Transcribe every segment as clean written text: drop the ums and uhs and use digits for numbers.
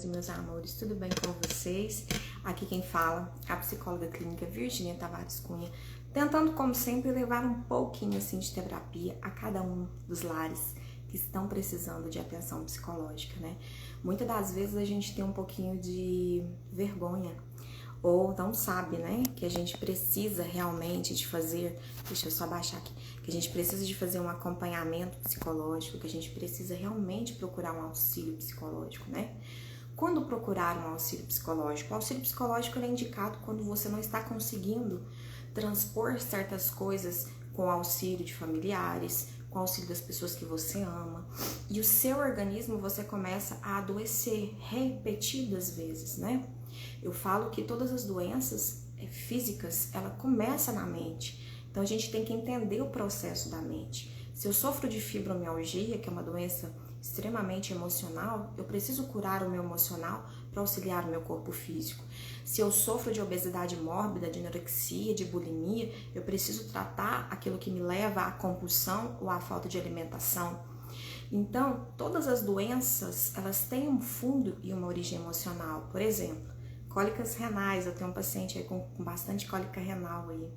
e meus amores, tudo bem com vocês? Aqui quem fala, a psicóloga clínica Virginia Tavares Cunha, tentando, como sempre, levar um pouquinho assim de terapia a cada um dos lares que estão precisando de atenção psicológica, né? Muitas das vezes a gente tem um pouquinho de vergonha ou não sabe, né, que a gente precisa realmente de fazer, deixa eu só abaixar aqui, que a gente precisa de fazer um acompanhamento psicológico, que a gente precisa realmente procurar um auxílio psicológico, né? Quando procurar um auxílio psicológico? O auxílio psicológico é indicado quando você não está conseguindo transpor certas coisas com o auxílio de familiares, com o auxílio das pessoas que você ama, e o seu organismo você começa a adoecer repetidas vezes, né? Eu falo que todas as doenças físicas, ela começa na mente. Então a gente tem que entender o processo da mente. Se eu sofro de fibromialgia, que é uma doença extremamente emocional, eu preciso curar o meu emocional para auxiliar o meu corpo físico. Se eu sofro de obesidade mórbida, de anorexia, de bulimia, eu preciso tratar aquilo que me leva à compulsão ou à falta de alimentação. Então, todas as doenças, elas têm um fundo e uma origem emocional. Por exemplo, cólicas renais, eu tenho um paciente aí com bastante cólica renal aí.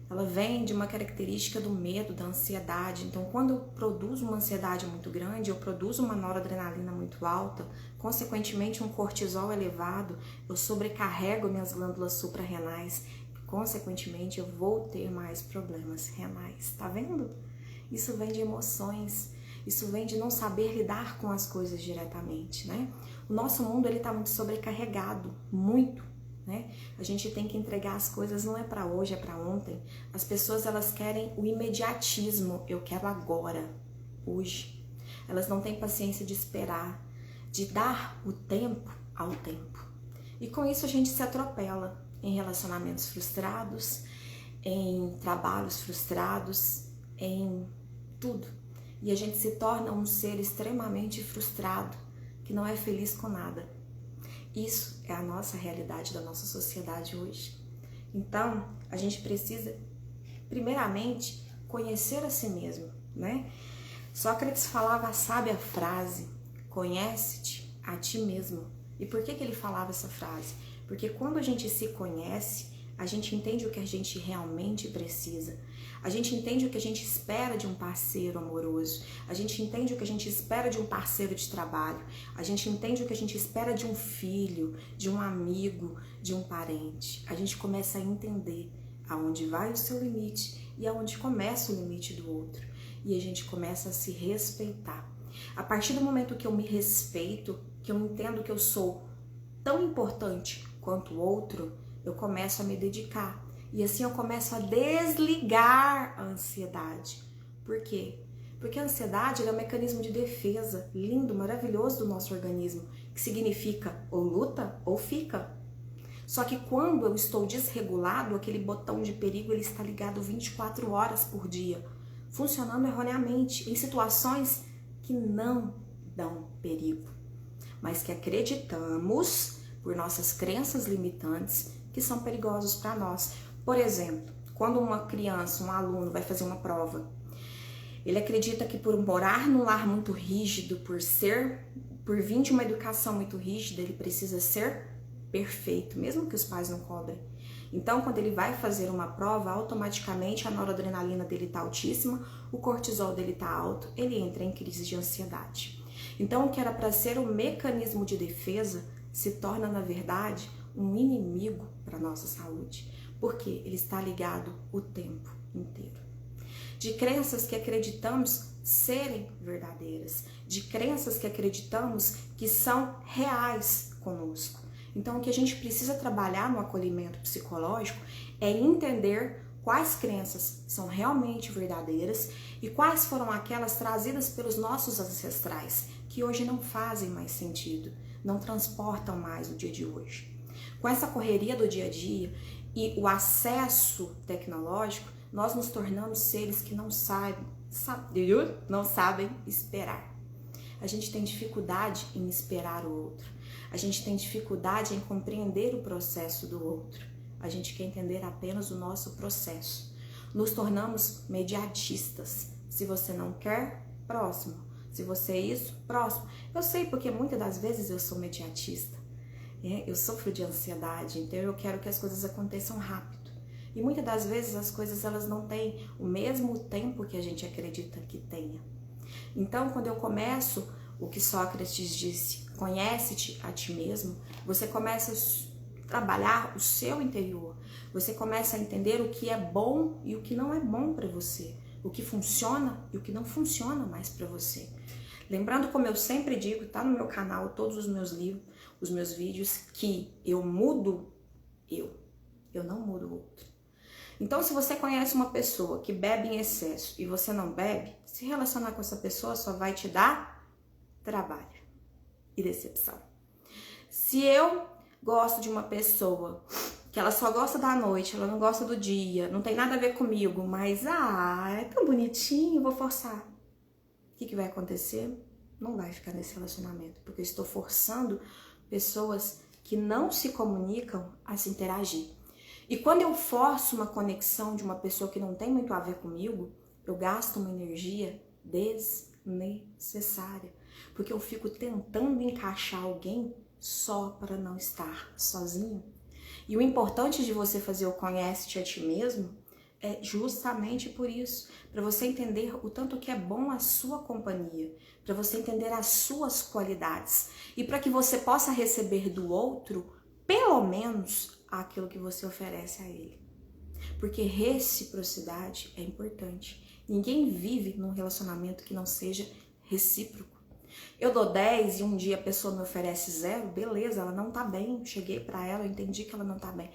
Ela vem de uma característica do medo, da ansiedade. Então, quando eu produzo uma ansiedade muito grande, eu produzo uma noradrenalina muito alta, consequentemente um cortisol elevado, eu sobrecarrego minhas glândulas suprarrenais, consequentemente eu vou ter mais problemas renais. Tá vendo? Isso vem de emoções, isso vem de não saber lidar com as coisas diretamente, né? O nosso mundo, ele tá muito sobrecarregado, muito, né? A gente tem que entregar as coisas, não é para hoje, é para ontem. As pessoas, elas querem o imediatismo, eu quero agora, hoje. Elas não têm paciência de esperar, de dar o tempo ao tempo. E com isso a gente se atropela em relacionamentos frustrados, em trabalhos frustrados, em tudo. E a gente se torna um ser extremamente frustrado, que não é feliz com nada. Isso é a nossa realidade da nossa sociedade hoje. Então, a gente precisa, primeiramente, conhecer a si mesmo, né? Sócrates falava a sábia frase, conhece-te a ti mesmo. E por que ele falava essa frase? Porque quando a gente se conhece, a gente entende o que a gente realmente precisa. A gente entende o que a gente espera de um parceiro amoroso. A gente entende o que a gente espera de um parceiro de trabalho. A gente entende o que a gente espera de um filho, de um amigo, de um parente. A gente começa a entender aonde vai o seu limite e aonde começa o limite do outro. E a gente começa a se respeitar. A partir do momento que eu me respeito, que eu entendo que eu sou tão importante quanto o outro, eu começo a me dedicar. E assim eu começo a desligar a ansiedade. Por quê? Porque a ansiedade é um mecanismo de defesa lindo, maravilhoso do nosso organismo, que significa ou luta ou fica. Só que quando eu estou desregulado, aquele botão de perigo ele está ligado 24 horas por dia, funcionando erroneamente, em situações que não dão perigo, mas que acreditamos, por nossas crenças limitantes, que são perigosos para nós. Por exemplo, quando uma criança, um aluno vai fazer uma prova, ele acredita que por morar num lar muito rígido, por vir de uma educação muito rígida, ele precisa ser perfeito, mesmo que os pais não cobrem. Então, quando ele vai fazer uma prova, automaticamente a noradrenalina dele está altíssima, o cortisol dele está alto, ele entra em crise de ansiedade. Então, o que era para ser um mecanismo de defesa se torna, na verdade, um inimigo para a nossa saúde, porque ele está ligado o tempo inteiro. De crenças que acreditamos serem verdadeiras, de crenças que acreditamos que são reais conosco. Então, o que a gente precisa trabalhar no acolhimento psicológico é entender quais crenças são realmente verdadeiras e quais foram aquelas trazidas pelos nossos ancestrais, que hoje não fazem mais sentido, não transportam mais o dia de hoje. Com essa correria do dia a dia e o acesso tecnológico, nós nos tornamos seres que não sabem esperar. A gente tem dificuldade em esperar o outro. A gente tem dificuldade em compreender o processo do outro. A gente quer entender apenas o nosso processo. Nos tornamos mediatistas. Se você não quer, próximo. Se você é isso, próximo. Eu sei porque muitas das vezes eu sou imediatista. Eu sofro de ansiedade, então eu quero que as coisas aconteçam rápido. E muitas das vezes as coisas elas não têm o mesmo tempo que a gente acredita que tenha. Então, quando eu começo o que Sócrates disse, conhece-te a ti mesmo, você começa a trabalhar o seu interior. Você começa a entender o que é bom e o que não é bom para você, o que funciona e o que não funciona mais para você. Lembrando, como eu sempre digo, tá no meu canal, todos os meus livros, os meus vídeos, que eu mudo eu não mudo o outro. Então, se você conhece uma pessoa que bebe em excesso e você não bebe, se relacionar com essa pessoa só vai te dar trabalho e decepção. Se eu gosto de uma pessoa que ela só gosta da noite, ela não gosta do dia, não tem nada a ver comigo, mas é tão bonitinho, vou forçar. O que vai acontecer? Não vai ficar nesse relacionamento, porque eu estou forçando pessoas que não se comunicam a se interagir. E quando eu forço uma conexão de uma pessoa que não tem muito a ver comigo, eu gasto uma energia desnecessária, porque eu fico tentando encaixar alguém só para não estar sozinho. E o importante de você fazer o conhece-te a ti mesmo é justamente por isso, para você entender o tanto que é bom a sua companhia, para você entender as suas qualidades e para que você possa receber do outro, pelo menos, aquilo que você oferece a ele. Porque reciprocidade é importante. Ninguém vive num relacionamento que não seja recíproco. Eu dou 10 e um dia a pessoa me oferece 0, beleza, ela não tá bem. Cheguei pra ela, eu entendi que ela não tá bem.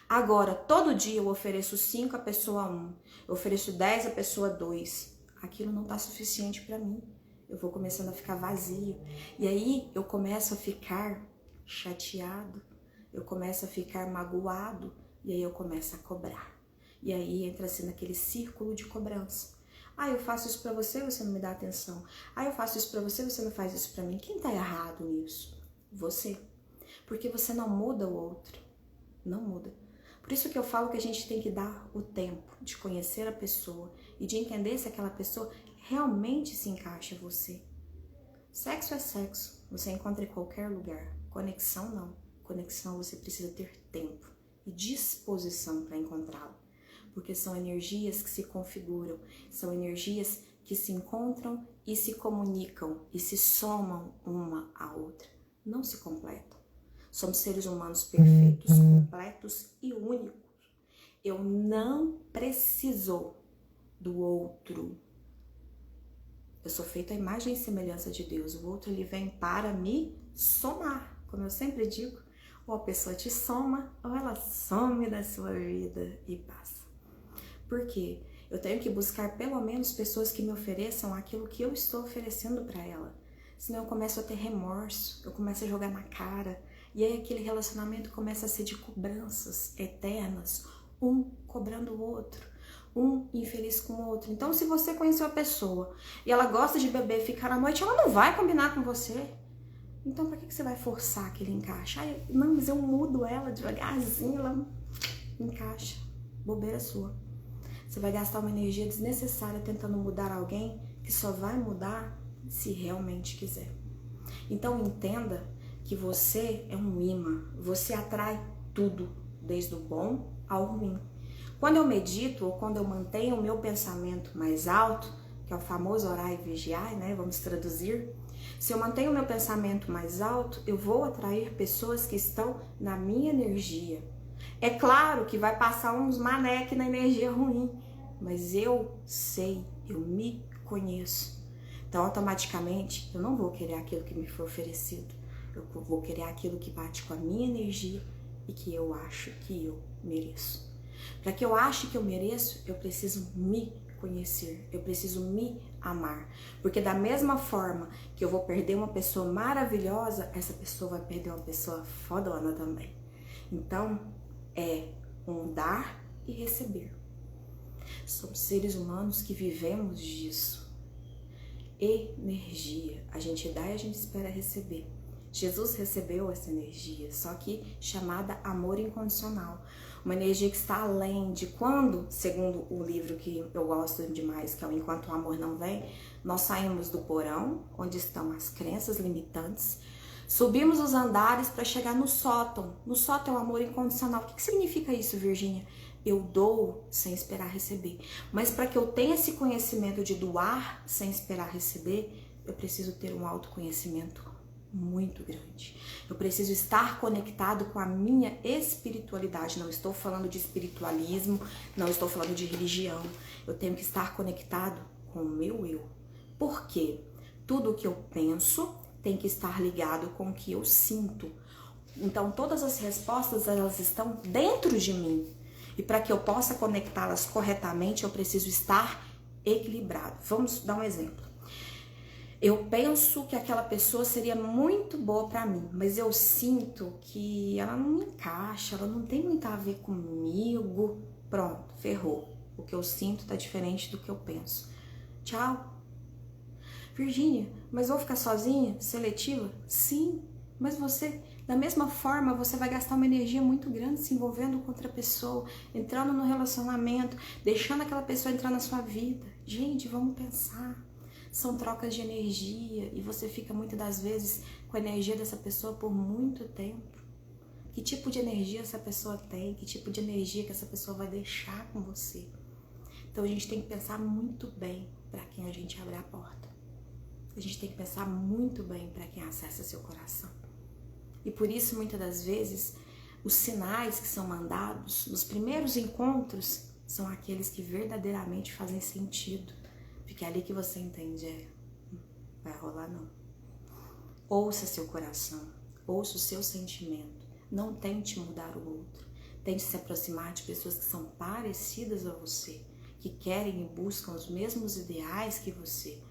Agora, todo dia eu ofereço 5 a pessoa 1, eu ofereço 10 a pessoa 2. Aquilo não tá suficiente pra mim. Eu vou começando a ficar vazio. E aí eu começo a ficar chateado, eu começo a ficar magoado, e aí eu começo a cobrar. E aí entra-se naquele círculo de cobrança. Eu faço isso pra você, você não me dá atenção. Eu faço isso pra você, você não faz isso pra mim. Quem tá errado nisso? Você. Porque você não muda o outro. Não muda. Por isso que eu falo que a gente tem que dar o tempo de conhecer a pessoa e de entender se aquela pessoa realmente se encaixa em você. Sexo é sexo. Você encontra em qualquer lugar. Conexão não. Conexão você precisa ter tempo e disposição para encontrá-la. Porque são energias que se configuram, são energias que se encontram e se comunicam e se somam uma à outra, não se completam. Somos seres humanos perfeitos, completos e únicos. Eu não preciso do outro. Eu sou feita à imagem e semelhança de Deus. O outro ele vem para me somar, como eu sempre digo. Ou a pessoa te soma, ou ela some da sua vida e passa. Por quê? Eu tenho que buscar pelo menos pessoas que me ofereçam aquilo que eu estou oferecendo para ela. Senão eu começo a ter remorso, eu começo a jogar na cara. E aí aquele relacionamento começa a ser de cobranças eternas. Um cobrando o outro, um infeliz com o outro. Então se você conheceu a pessoa e ela gosta de beber e ficar à noite, ela não vai combinar com você. Então por que você vai forçar aquele encaixe? Não, mas eu mudo ela devagarzinho, ela encaixa. Bobeira sua. Você vai gastar uma energia desnecessária tentando mudar alguém que só vai mudar se realmente quiser. Então entenda que você é um imã, você atrai tudo, desde o bom ao ruim. Quando eu medito ou quando eu mantenho o meu pensamento mais alto, que é o famoso orar e vigiar, né? Vamos traduzir. Se eu mantenho o meu pensamento mais alto, eu vou atrair pessoas que estão na minha energia. É claro que vai passar uns maneque na energia ruim, mas eu sei, eu me conheço. Então, automaticamente, eu não vou querer aquilo que me foi oferecido. Eu vou querer aquilo que bate com a minha energia e que eu acho que eu mereço. Para que eu ache que eu mereço, eu preciso me conhecer, eu preciso me amar. Porque da mesma forma que eu vou perder uma pessoa maravilhosa, essa pessoa vai perder uma pessoa fodona também. Então, é um dar e receber. Somos seres humanos que vivemos disso. Energia. A gente dá e a gente espera receber. Jesus recebeu essa energia, só que chamada amor incondicional. Uma energia que está além de quando, segundo o livro que eu gosto demais, que é o Enquanto o Amor Não Vem, nós saímos do porão, onde estão as crenças limitantes, subimos os andares para chegar no sótão. No sótão é o amor incondicional. O que significa isso, Virgínia? Eu dou sem esperar receber. Mas para que eu tenha esse conhecimento de doar sem esperar receber, eu preciso ter um autoconhecimento muito grande. Eu preciso estar conectado com a minha espiritualidade. Não estou falando de espiritualismo, não estou falando de religião. Eu tenho que estar conectado com o meu eu. Por quê? Tudo o que eu penso tem que estar ligado com o que eu sinto. Então, todas as respostas, elas estão dentro de mim. E para que eu possa conectá-las corretamente, eu preciso estar equilibrado. Vamos dar um exemplo. Eu penso que aquela pessoa seria muito boa para mim, mas eu sinto que ela não me encaixa, ela não tem muito a ver comigo. Pronto, ferrou. O que eu sinto tá diferente do que eu penso. Tchau. Virgínia, mas vou ficar sozinha, seletiva? Sim, mas você, da mesma forma, você vai gastar uma energia muito grande se envolvendo com outra pessoa, entrando no relacionamento, deixando aquela pessoa entrar na sua vida. Gente, vamos pensar. São trocas de energia e você fica muitas das vezes com a energia dessa pessoa por muito tempo. Que tipo de energia essa pessoa tem? Que tipo de energia que essa pessoa vai deixar com você? Então a gente tem que pensar muito bem para quem a gente abre a porta. A gente tem que pensar muito bem para quem acessa seu coração. E por isso, muitas das vezes, os sinais que são mandados nos primeiros encontros são aqueles que verdadeiramente fazem sentido. Porque é ali que você entende, vai rolar não. Ouça seu coração, ouça o seu sentimento. Não tente mudar o outro. Tente se aproximar de pessoas que são parecidas a você, que querem e buscam os mesmos ideais que você.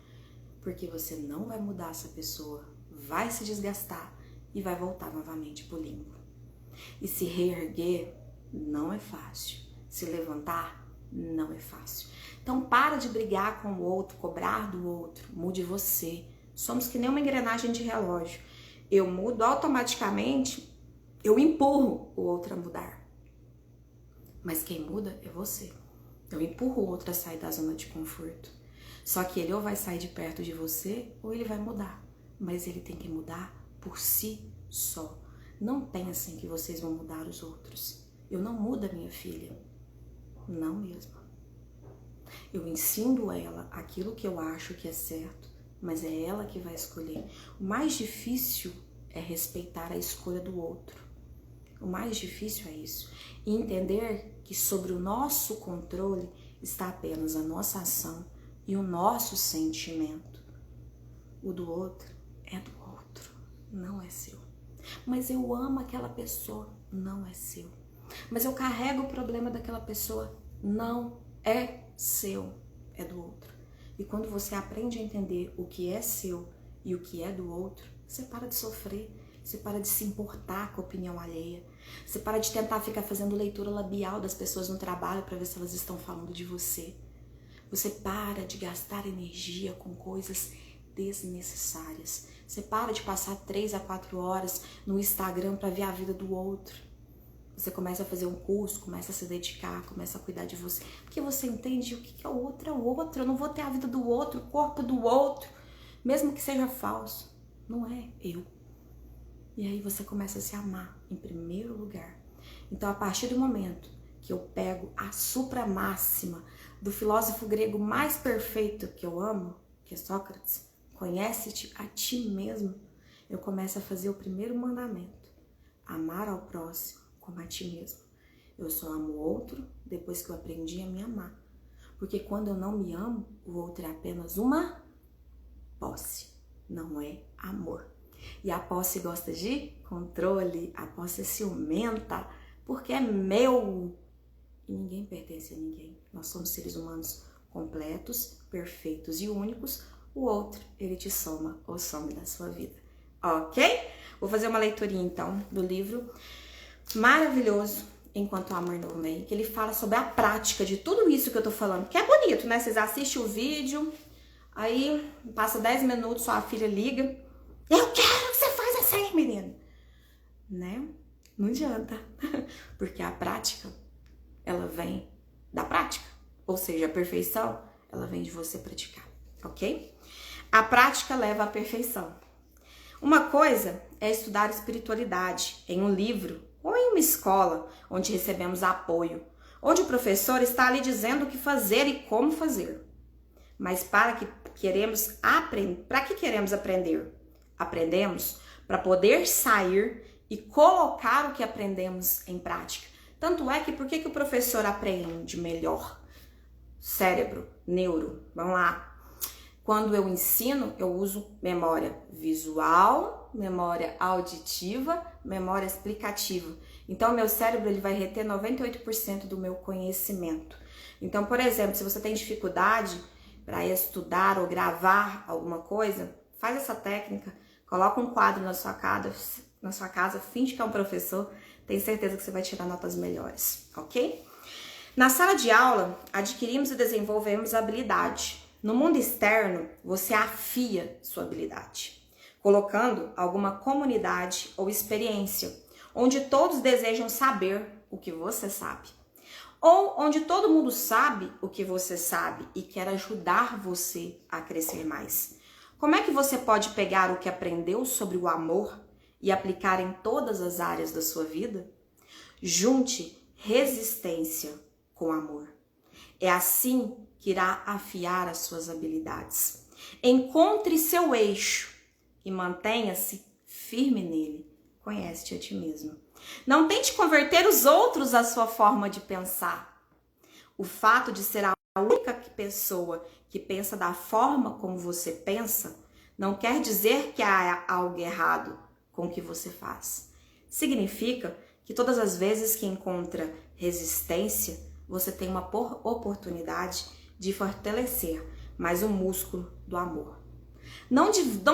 Porque você não vai mudar essa pessoa, vai se desgastar e vai voltar novamente pro limbo. E se reerguer não é fácil. Se levantar não é fácil. Então para de brigar com o outro, cobrar do outro, mude você. Somos que nem uma engrenagem de relógio. Eu mudo automaticamente, eu empurro o outro a mudar. Mas quem muda é você. Eu empurro o outro a sair da zona de conforto. Só que ele ou vai sair de perto de você ou ele vai mudar. Mas ele tem que mudar por si só. Não pensem que vocês vão mudar os outros. Eu não mudo a minha filha. Não mesmo. Eu ensino ela aquilo que eu acho que é certo, mas é ela que vai escolher. O mais difícil é respeitar a escolha do outro. O mais difícil é isso. E entender que sobre o nosso controle está apenas a nossa ação e o nosso sentimento. O do outro é do outro, não é seu. Mas eu amo aquela pessoa, não é seu. Mas eu carrego o problema daquela pessoa, não é seu, é do outro. E quando você aprende a entender o que é seu e o que é do outro, você para de sofrer, você para de se importar com a opinião alheia, você para de tentar ficar fazendo leitura labial das pessoas no trabalho para ver se elas estão falando de você. Você para de gastar energia com coisas desnecessárias. Você para de passar 3 a 4 horas no Instagram para ver a vida do outro. Você começa a fazer um curso, começa a se dedicar, começa a cuidar de você. Porque você entende o que é o outro, é o outro. Eu não vou ter a vida do outro, o corpo do outro, mesmo que seja falso. Não é eu. E aí você começa a se amar em primeiro lugar. Então, a partir do momento que eu pego a supramáxima do filósofo grego mais perfeito que eu amo, que é Sócrates, conhece-te a ti mesmo, eu começo a fazer o primeiro mandamento, amar ao próximo como a ti mesmo. Eu só amo o outro depois que eu aprendi a me amar, porque quando eu não me amo, o outro é apenas uma posse, não é amor. E a posse gosta de controle, a posse é ciumenta, porque é meu. E ninguém pertence a ninguém. Nós somos seres humanos completos, perfeitos e únicos. O outro, ele te soma ou some da sua vida. Ok? Vou fazer uma leiturinha então do livro maravilhoso, Enquanto o Amor Não Vem, que ele fala sobre a prática de tudo isso que eu tô falando. Que é bonito, né? Vocês assistem o vídeo, aí passa 10 minutos, sua filha liga. Eu quero que você faça assim. né? Não adianta, porque a prática, ela vem da prática, ou seja, a perfeição, ela vem de você praticar, ok? A prática leva à perfeição. Uma coisa é estudar espiritualidade em um livro ou em uma escola onde recebemos apoio, onde o professor está ali dizendo o que fazer e como fazer. Mas para que queremos aprender? Aprendemos para poder sair e colocar o que aprendemos em prática. Tanto é que por que o professor aprende melhor? Cérebro, neuro, vamos lá. Quando eu ensino, eu uso memória visual, memória auditiva, memória explicativa. Então, meu cérebro ele vai reter 98% do meu conhecimento. Então, por exemplo, se você tem dificuldade para estudar ou gravar alguma coisa, faz essa técnica, coloca um quadro na sua casa, finge que é um professor, tenho certeza que você vai tirar notas melhores, ok? Na sala de aula, adquirimos e desenvolvemos habilidade. No mundo externo, você afia sua habilidade, colocando alguma comunidade ou experiência, onde todos desejam saber o que você sabe. Ou onde todo mundo sabe o que você sabe e quer ajudar você a crescer mais. Como é que você pode pegar o que aprendeu sobre o amor e aplicar em todas as áreas da sua vida? Junte resistência com amor. É assim que irá afiar as suas habilidades. Encontre seu eixo e mantenha-se firme nele. Conhece-te a ti mesmo. Não tente converter os outros à sua forma de pensar. O fato de ser a única pessoa que pensa da forma como você pensa não quer dizer que há algo errado com o que você faz. Significa que todas as vezes que encontra resistência, você tem uma oportunidade de fortalecer mais o músculo do amor. Não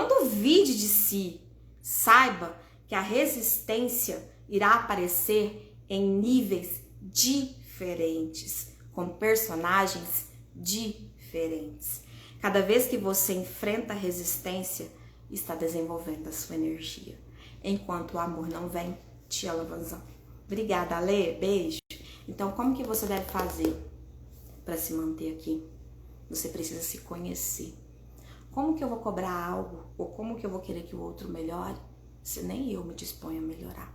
duvide de si. Saiba que a resistência irá aparecer em níveis diferentes, com personagens diferentes. Cada vez que você enfrenta a resistência, está desenvolvendo a sua energia, enquanto o amor não vem te alavancar. Obrigada, Ale. Beijo. Então, como que você deve fazer para se manter aqui? Você precisa se conhecer. Como que eu vou cobrar algo? Ou como que eu vou querer que o outro melhore se nem eu me disponho a melhorar?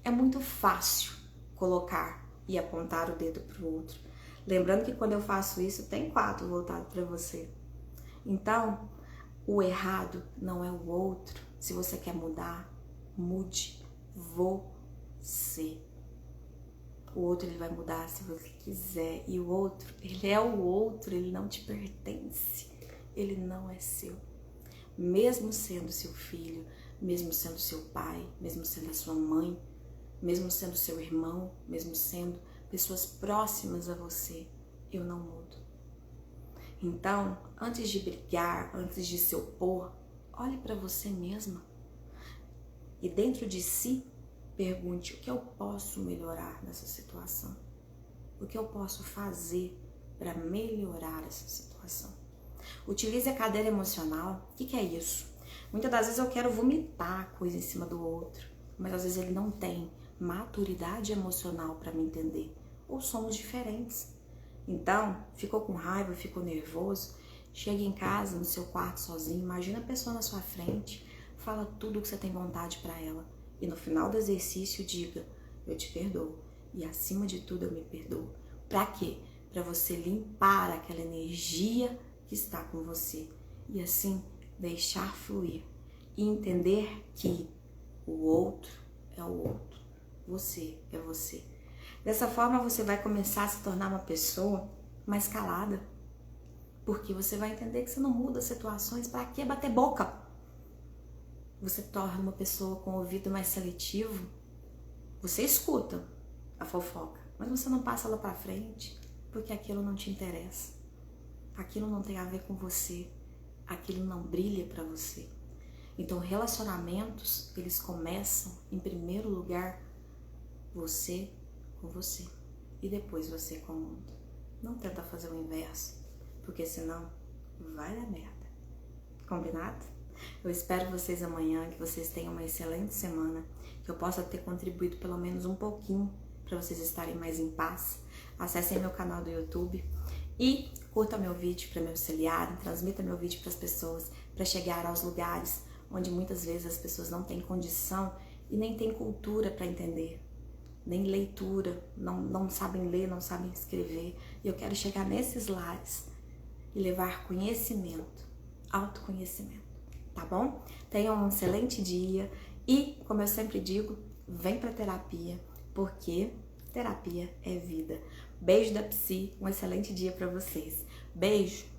É muito fácil colocar e apontar o dedo para o outro. Lembrando que quando eu faço isso, tem 4 voltados para você. Então, o errado não é o outro. Se você quer mudar, mude você. O outro ele vai mudar se você quiser. E o outro, ele é o outro, ele não te pertence. Ele não é seu. Mesmo sendo seu filho, mesmo sendo seu pai, mesmo sendo a sua mãe, mesmo sendo seu irmão, mesmo sendo pessoas próximas a você, eu não mudo. Então, antes de brigar, antes de se opor, olhe para você mesma. E dentro de si, pergunte o que eu posso melhorar nessa situação. O que eu posso fazer para melhorar essa situação. Utilize a cadeira emocional. O que é isso? Muitas das vezes eu quero vomitar coisa em cima do outro, mas às vezes ele não tem maturidade emocional para me entender. Ou somos diferentes. Então, ficou com raiva, ficou nervoso, chega em casa, no seu quarto sozinho, imagina a pessoa na sua frente, fala tudo o que você tem vontade para ela. E no final do exercício diga, eu te perdoo. E acima de tudo eu me perdoo. Para quê? Para você limpar aquela energia que está com você. E assim deixar fluir. E entender que o outro é o outro. Você é você. Dessa forma você vai começar a se tornar uma pessoa mais calada. Porque você vai entender que você não muda situações. Para que bater boca? Você torna uma pessoa com ouvido mais seletivo. Você escuta a fofoca, mas você não passa ela para frente, porque aquilo não te interessa. Aquilo não tem a ver com você. Aquilo não brilha para você. Então, relacionamentos, eles começam, em primeiro lugar, você com você. E depois você com o mundo. Não tenta fazer o inverso, porque senão vai dar merda. Combinado? Eu espero vocês amanhã, que vocês tenham uma excelente semana, que eu possa ter contribuído pelo menos um pouquinho para vocês estarem mais em paz. Acessem meu canal do YouTube e curta meu vídeo para me auxiliarem, transmita meu vídeo para as pessoas, para chegar aos lugares onde muitas vezes as pessoas não têm condição e nem têm cultura para entender, nem leitura, não sabem ler, não sabem escrever. E eu quero chegar nesses lares e levar conhecimento, autoconhecimento, tá bom? Tenham um excelente dia e, como eu sempre digo, vem pra terapia, porque terapia é vida. Beijo da Psi, um excelente dia pra vocês. Beijo!